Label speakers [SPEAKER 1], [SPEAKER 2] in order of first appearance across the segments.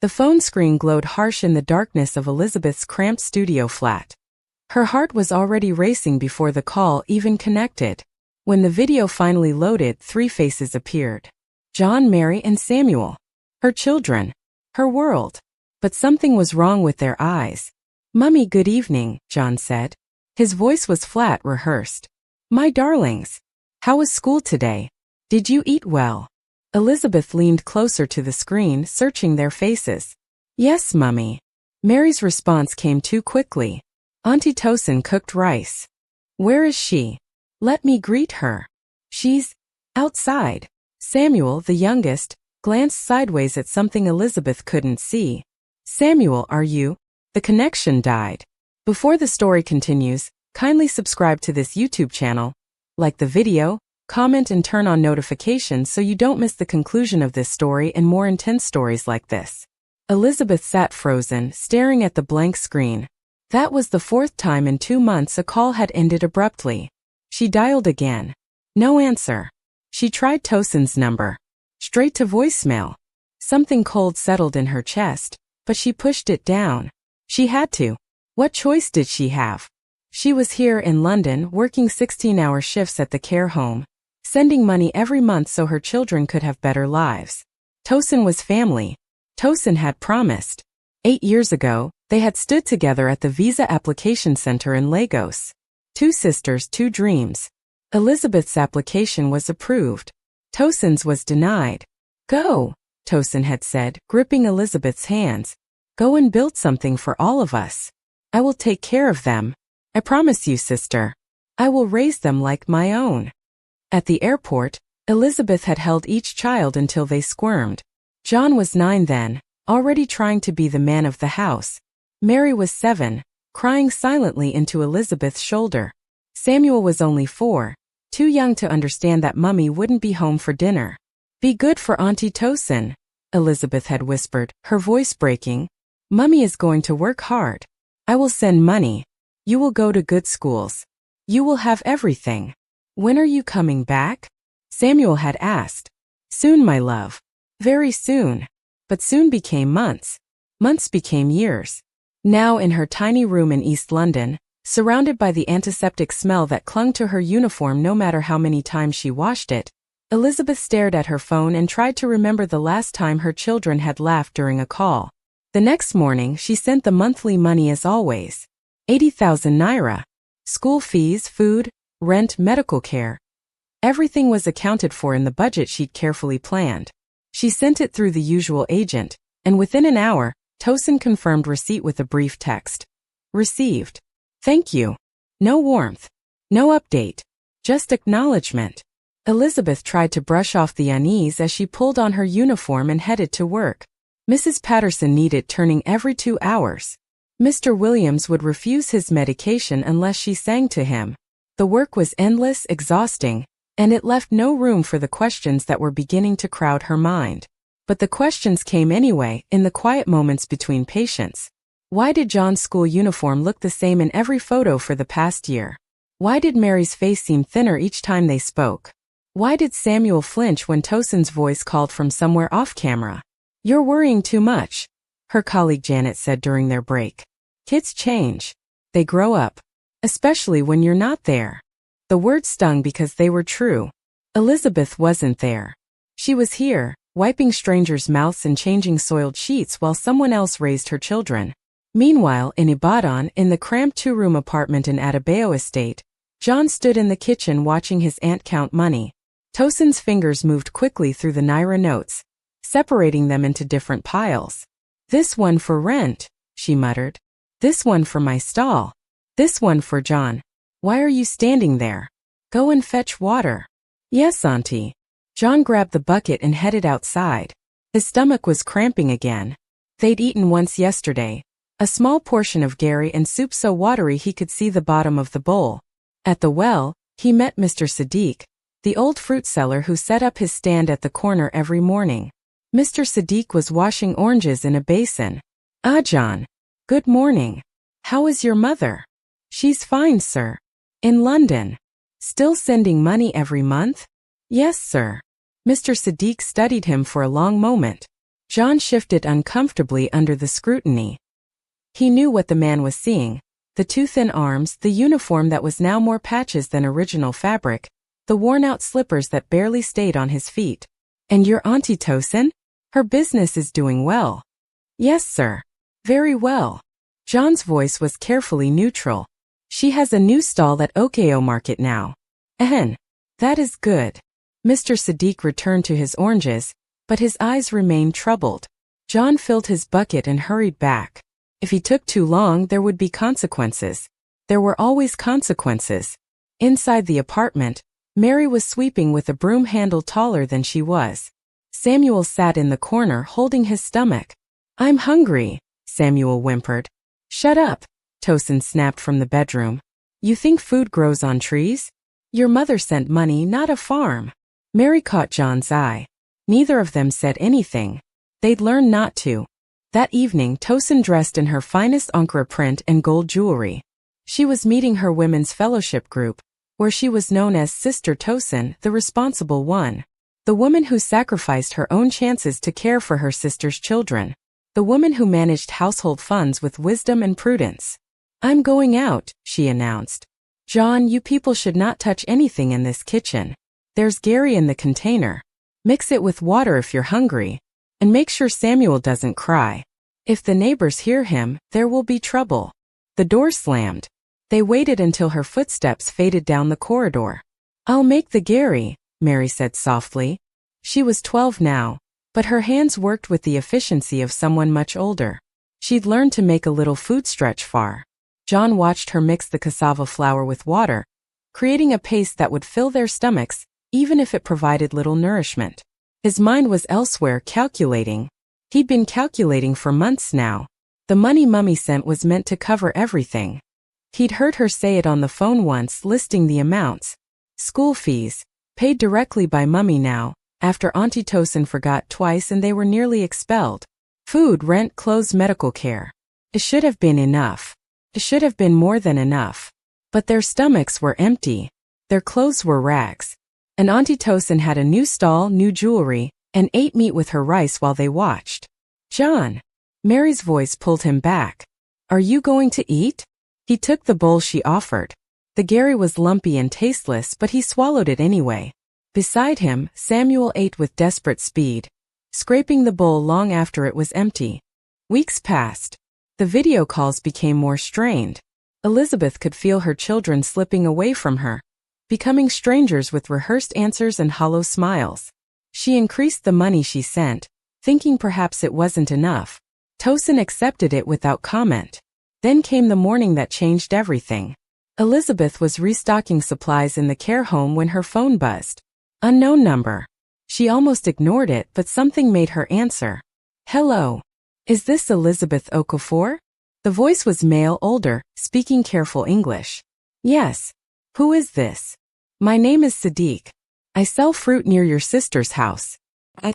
[SPEAKER 1] The phone screen glowed harsh in the darkness of Elizabeth's cramped studio flat. Her heart was already racing before the call even connected. When the video finally loaded, 3 faces appeared. John, Mary, and Samuel. Her children. Her world. But something was wrong with their eyes. "Mummy, good evening," John said. His voice was flat, rehearsed. "My darlings. How was school today? Did you eat well?" Elizabeth leaned closer to the screen, searching their faces. "Yes, Mummy." Mary's response came too quickly. "Auntie Tosin cooked rice." "Where is she?" "Let me greet her." "She's outside." Samuel, the youngest, glanced sideways at something Elizabeth couldn't see. "Samuel, are you?" The connection died. Before the story continues, kindly subscribe to this YouTube channel, like the video, comment and turn on notifications so you don't miss the conclusion of this story and more intense stories like this. Elizabeth sat frozen, staring at the blank screen. That was the 4th time in 2 months a call had ended abruptly. She dialed again. No answer. She tried Tosin's number. Straight to voicemail. Something cold settled in her chest, but she pushed it down. She had to. What choice did she have? She was here in London, working 16-hour shifts at the care home, sending money every month so her children could have better lives. Tosin was family. Tosin had promised. 8 years ago, they had stood together at the visa application center in Lagos. 2 sisters, 2 dreams. Elizabeth's application was approved. Tosin's was denied. "Go," Tosin had said, gripping Elizabeth's hands. "Go and build something for all of us. I will take care of them. I promise you, sister. I will raise them like my own." At the airport, Elizabeth had held each child until they squirmed. John was 9 then, already trying to be the man of the house. Mary was 7, crying silently into Elizabeth's shoulder. Samuel was only 4, too young to understand that Mummy wouldn't be home for dinner. "Be good for Auntie Tosin," Elizabeth had whispered, her voice breaking. "Mummy is going to work hard. I will send money. You will go to good schools. You will have everything. When are you coming back?" Samuel had asked. "Soon, my love. Very soon." But soon became months. Months became years. Now in her tiny room in East London, surrounded by the antiseptic smell that clung to her uniform no matter how many times she washed it, Elizabeth stared at her phone and tried to remember the last time her children had laughed during a call. The next morning, she sent the monthly money as always. 80,000 naira. School fees, food, rent, medical care. Everything was accounted for in the budget she'd carefully planned. She sent it through the usual agent, and within an hour, Tosin confirmed receipt with a brief text. "Received. Thank you." No warmth. No update. Just acknowledgement. Elizabeth tried to brush off the unease as she pulled on her uniform and headed to work. Mrs. Patterson needed turning every 2 hours. Mr. Williams would refuse his medication unless she sang to him. The work was endless, exhausting, and it left no room for the questions that were beginning to crowd her mind. But the questions came anyway, in the quiet moments between patients. Why did John's school uniform look the same in every photo for the past year? Why did Mary's face seem thinner each time they spoke? Why did Samuel flinch when Tosin's voice called from somewhere off camera? "You're worrying too much," her colleague Janet said during their break. "Kids change. They grow up. Especially when you're not there." The words stung because they were true. Elizabeth wasn't there. She was here, wiping strangers' mouths and changing soiled sheets while someone else raised her children. Meanwhile, in Ibadan, in the cramped 2-room apartment in Adebayo Estate, John stood in the kitchen watching his aunt count money. Tosin's fingers moved quickly through the naira notes, separating them into different piles. "This one for rent," she muttered. "This one for my stall. This one for John. Why are you standing there? Go and fetch water." "Yes, Auntie." John grabbed the bucket and headed outside. His stomach was cramping again. They'd eaten once yesterday, a small portion of gari and soup so watery he could see the bottom of the bowl. At the well, he met Mr. Sadiq, the old fruit seller who set up his stand at the corner every morning. Mr. Sadiq was washing oranges in a basin. "Ah, John. Good morning. How is your mother?" "She's fine, sir. In London. Still sending money every month?" "Yes, sir." Mr. Sadiq studied him for a long moment. John shifted uncomfortably under the scrutiny. He knew what the man was seeing: the too thin arms, the uniform that was now more patches than original fabric, the worn-out slippers that barely stayed on his feet. "And your Auntie Tosin? Her business is doing well." "Yes, sir. Very well." John's voice was carefully neutral. "She has a new stall at Okeo Market now." That is good." Mr. Sadiq returned to his oranges, but his eyes remained troubled. John filled his bucket and hurried back. If he took too long, there would be consequences. There were always consequences. Inside the apartment, Mary was sweeping with a broom handle taller than she was. Samuel sat in the corner holding his stomach. "I'm hungry," Samuel whimpered. "Shut up," Tosin snapped from the bedroom. "You think food grows on trees? Your mother sent money, not a farm." Mary caught John's eye. Neither of them said anything. They'd learned not to. That evening, Tosin dressed in her finest Ankara print and gold jewelry. She was meeting her women's fellowship group, where she was known as Sister Tosin, the responsible one. The woman who sacrificed her own chances to care for her sister's children. The woman who managed household funds with wisdom and prudence. "I'm going out," she announced. "John, you people should not touch anything in this kitchen. There's Gary in the container. Mix it with water if you're hungry. And make sure Samuel doesn't cry. If the neighbors hear him, there will be trouble." The door slammed. They waited until her footsteps faded down the corridor. "I'll make the Gary," Mary said softly. She was 12 now, but her hands worked with the efficiency of someone much older. She'd learned to make a little food stretch far. John watched her mix the cassava flour with water, creating a paste that would fill their stomachs, even if it provided little nourishment. His mind was elsewhere, calculating. He'd been calculating for months now. The money Mummy sent was meant to cover everything. He'd heard her say it on the phone once, listing the amounts. School fees, paid directly by Mummy now, after Auntie Tosin forgot twice and they were nearly expelled. Food, rent, clothes, medical care. It should have been enough. It should have been more than enough. But their stomachs were empty. Their clothes were rags. And Auntie Tosin had a new stall, new jewelry, and ate meat with her rice while they watched. "John." Mary's voice pulled him back. "Are you going to eat?" He took the bowl she offered. The Gary was lumpy and tasteless, but he swallowed it anyway. Beside him, Samuel ate with desperate speed, scraping the bowl long after it was empty. Weeks passed. The video calls became more strained. Elizabeth could feel her children slipping away from her, becoming strangers with rehearsed answers and hollow smiles. She increased the money she sent, thinking perhaps it wasn't enough. Tosin accepted it without comment. Then came the morning that changed everything. Elizabeth was restocking supplies in the care home when her phone buzzed. Unknown number. She almost ignored it, but something made her answer. "Hello. Is this Elizabeth Okafor?" The voice was male, older, speaking careful English. "Yes. Who is this?" "My name is Sadiq. I sell fruit near your sister's house." I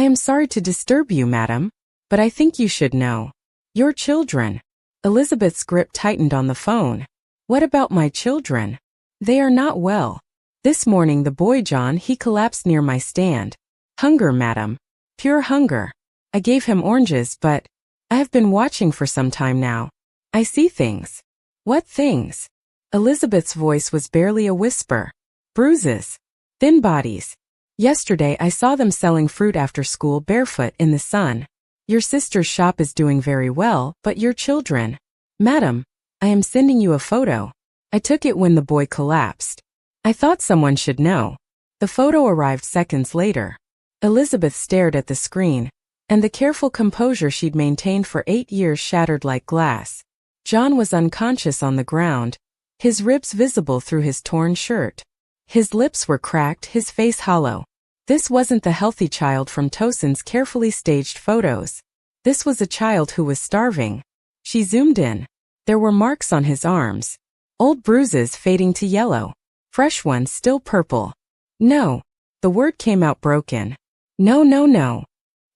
[SPEAKER 1] am sorry to disturb you, madam, but I think you should know. Your children." Elizabeth's grip tightened on the phone. "What about my children?" "They are not well. This morning the boy John, he collapsed near my stand. Hunger, madam. Pure hunger. I gave him oranges, but I have been watching for some time now. I see things." "What things?" Elizabeth's voice was barely a whisper. "Bruises. Thin bodies. Yesterday I saw them selling fruit after school barefoot in the sun. Your sister's shop is doing very well, but your children." "Madam, I am sending you a photo. I took it when the boy collapsed. I thought someone should know." The photo arrived seconds later. Elizabeth stared at the screen, and the careful composure she'd maintained for 8 years shattered like glass. John was unconscious on the ground, his ribs visible through his torn shirt. His lips were cracked, his face hollow. This wasn't the healthy child from Tosin's carefully staged photos. This was a child who was starving. She zoomed in. There were marks on his arms. Old bruises fading to yellow. Fresh ones still purple. "No." The word came out broken. "No, no, no."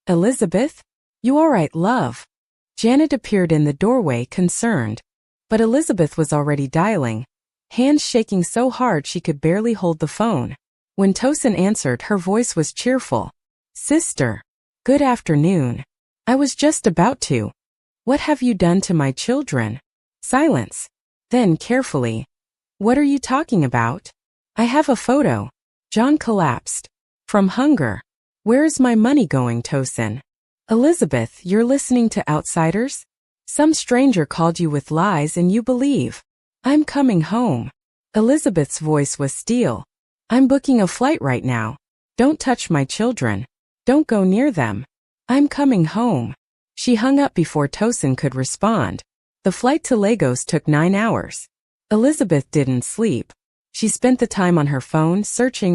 [SPEAKER 1] "Elizabeth? You all right, love?" Janet appeared in the doorway, concerned. But Elizabeth was already dialing, hands shaking so hard she could barely hold the phone. When Tosin answered, her voice was cheerful. "Sister." Good afternoon. I was just about to. What have you done to my children? Silence. Then carefully. What are you talking about? I have a photo. John collapsed. From hunger. Where is my money going, Tosin? Elizabeth, you're listening to outsiders? Some stranger called you with lies and you believe. I'm coming home. Elizabeth's voice was steel. I'm booking a flight right now. Don't touch my children. Don't go near them. I'm coming home. She hung up before Tosin could respond. The flight to Lagos took 9 hours. Elizabeth didn't sleep. She spent the time on her phone,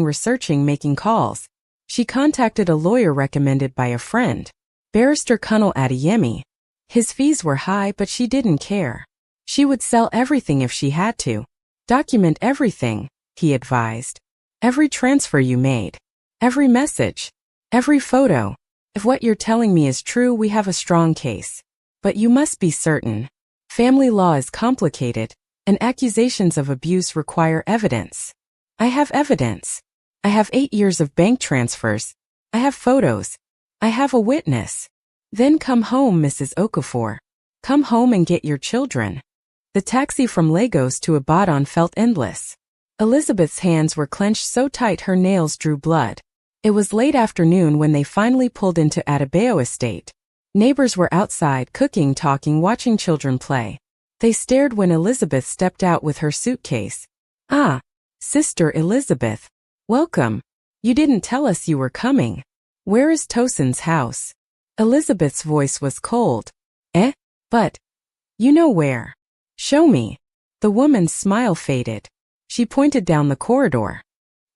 [SPEAKER 1] researching, making calls. She contacted a lawyer recommended by a friend, Barrister Kunal Adeyemi. His fees were high, but she didn't care. She would sell everything if she had to. Document everything, he advised. Every transfer you made. Every message. Every photo. If what you're telling me is true, we have a strong case. But you must be certain. Family law is complicated, and accusations of abuse require evidence. I have evidence. I have 8 years of bank transfers. I have photos. I have a witness. Then come home, Mrs. Okafor. Come home and get your children. The taxi from Lagos to Ibadan felt endless. Elizabeth's hands were clenched so tight her nails drew blood. It was late afternoon when they finally pulled into Adebayo Estate. Neighbors were outside, cooking, talking, watching children play. They stared when Elizabeth stepped out with her suitcase. Ah, Sister Elizabeth. Welcome. You didn't tell us you were coming. Where is Tosin's house? Elizabeth's voice was cold. But. You know where. Show me. The woman's smile faded. She pointed down the corridor.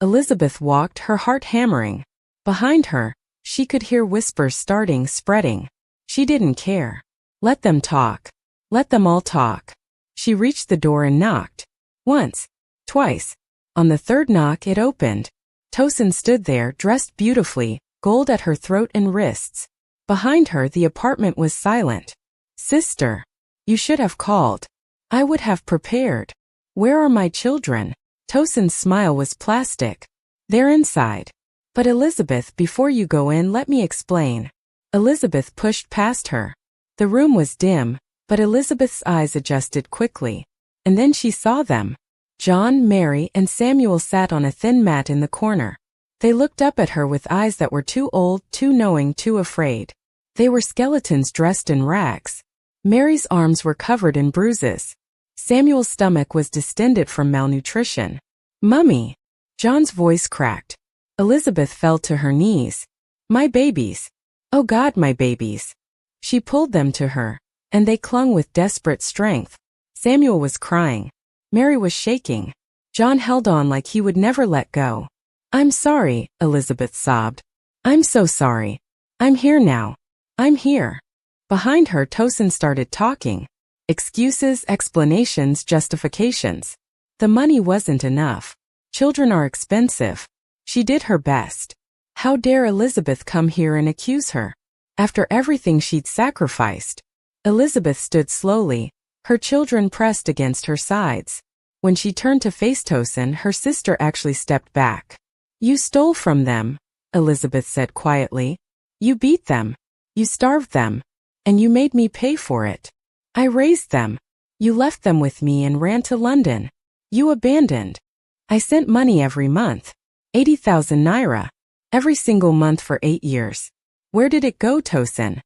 [SPEAKER 1] Elizabeth walked, her heart hammering. Behind her, she could hear whispers spreading. She didn't care. Let them talk. Let them all talk. She reached the door and knocked. Once. Twice. On the third knock, it opened. Tosin stood there, dressed beautifully, gold at her throat and wrists. Behind her, the apartment was silent. Sister. You should have called. I would have prepared. Where are my children? Tosin's smile was plastic. They're inside. But Elizabeth, before you go in, let me explain. Elizabeth pushed past her. The room was dim, but Elizabeth's eyes adjusted quickly. And then she saw them. John, Mary, and Samuel sat on a thin mat in the corner. They looked up at her with eyes that were too old, too knowing, too afraid. They were skeletons dressed in rags. Mary's arms were covered in bruises. Samuel's stomach was distended from malnutrition. Mummy! John's voice cracked. Elizabeth fell to her knees. My babies! Oh God, my babies! She pulled them to her, and they clung with desperate strength. Samuel was crying. Mary was shaking. John held on like he would never let go. I'm sorry, Elizabeth sobbed. I'm so sorry. I'm here now. I'm here. Behind her, Tosin started talking. Excuses, explanations, justifications. The money wasn't enough. Children are expensive. She did her best. How dare Elizabeth come here and accuse her? After everything she'd sacrificed. Elizabeth stood slowly, her children pressed against her sides. When she turned to face Tosin, her sister actually stepped back. You stole from them, Elizabeth said quietly. You beat them. You starved them. And you made me pay for it. I raised them. You left them with me and ran to London. You abandoned. I sent money every month. 80,000 naira. Every single month for 8 years. Where did it go, Tosin?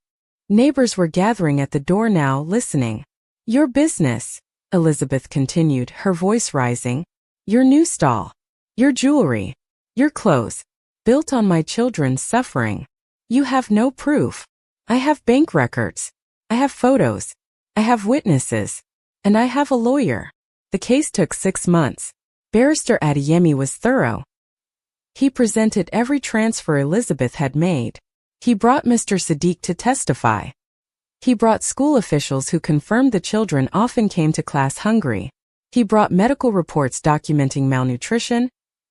[SPEAKER 1] Neighbors were gathering at the door now, listening. Your business, Elizabeth continued, her voice rising. Your new stall. Your jewelry. Your clothes. Built on my children's suffering. You have no proof. I have bank records. I have photos. I have witnesses. And I have a lawyer. The case took 6 months. Barrister Adeyemi was thorough. He presented every transfer Elizabeth had made. He brought Mr. Sadiq to testify. He brought school officials who confirmed the children often came to class hungry. He brought medical reports documenting malnutrition,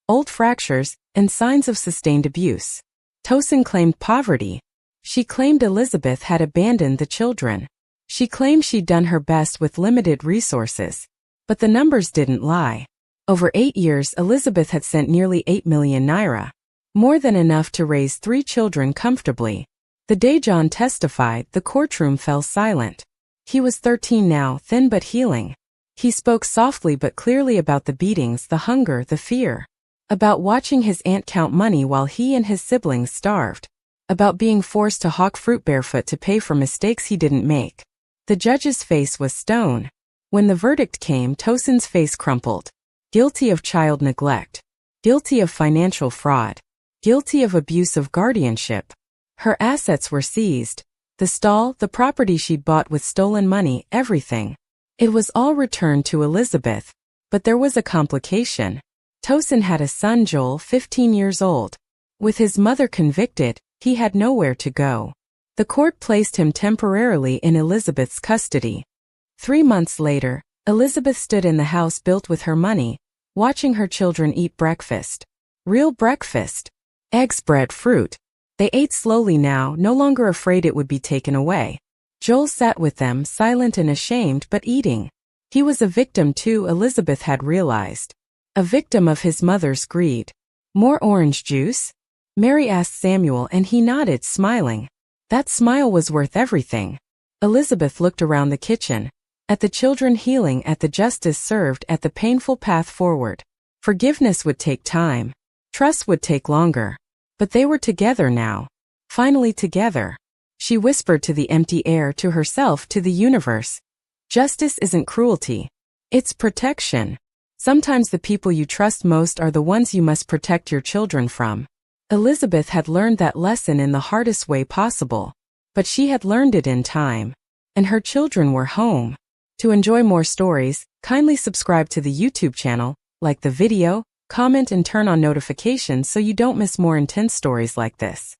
[SPEAKER 1] old fractures, and signs of sustained abuse. Tosin claimed poverty. She claimed Elizabeth had abandoned the children. She claimed she'd done her best with limited resources. But the numbers didn't lie. Over 8 years, Elizabeth had sent nearly 8 million naira. More than enough to raise 3 children comfortably. The day John testified, the courtroom fell silent. He was 13 now, thin but healing. He spoke softly but clearly about the beatings, the hunger, the fear. About watching his aunt count money while he and his siblings starved. About being forced to hawk fruit barefoot to pay for mistakes he didn't make. The judge's face was stone. When the verdict came, Tosin's face crumpled. Guilty of child neglect. Guilty of financial fraud. Guilty of abuse of guardianship. Her assets were seized. The stall, the property she'd bought with stolen money, everything. It was all returned to Elizabeth. But there was a complication. Tosin had a son, Joel, 15 years old. With his mother convicted, he had nowhere to go. The court placed him temporarily in Elizabeth's custody. 3 months later, Elizabeth stood in the house built with her money, watching her children eat breakfast. Real breakfast. Eggs, bread, fruit. They ate slowly now, no longer afraid it would be taken away. Joel sat with them, silent and ashamed, but eating. He was a victim too, Elizabeth had realized. A victim of his mother's greed. More orange juice? Mary asked Samuel, and he nodded, smiling. That smile was worth everything. Elizabeth looked around the kitchen. At the children healing, at the justice served, at the painful path forward. Forgiveness would take time. Trust would take longer. But they were together now. Finally together. She whispered to the empty air, to herself, to the universe. Justice isn't cruelty. It's protection. Sometimes the people you trust most are the ones you must protect your children from. Elizabeth had learned that lesson in the hardest way possible. But she had learned it in time. And her children were home. To enjoy more stories, kindly subscribe to the YouTube channel, like the video, comment and turn on notifications so you don't miss more intense stories like this.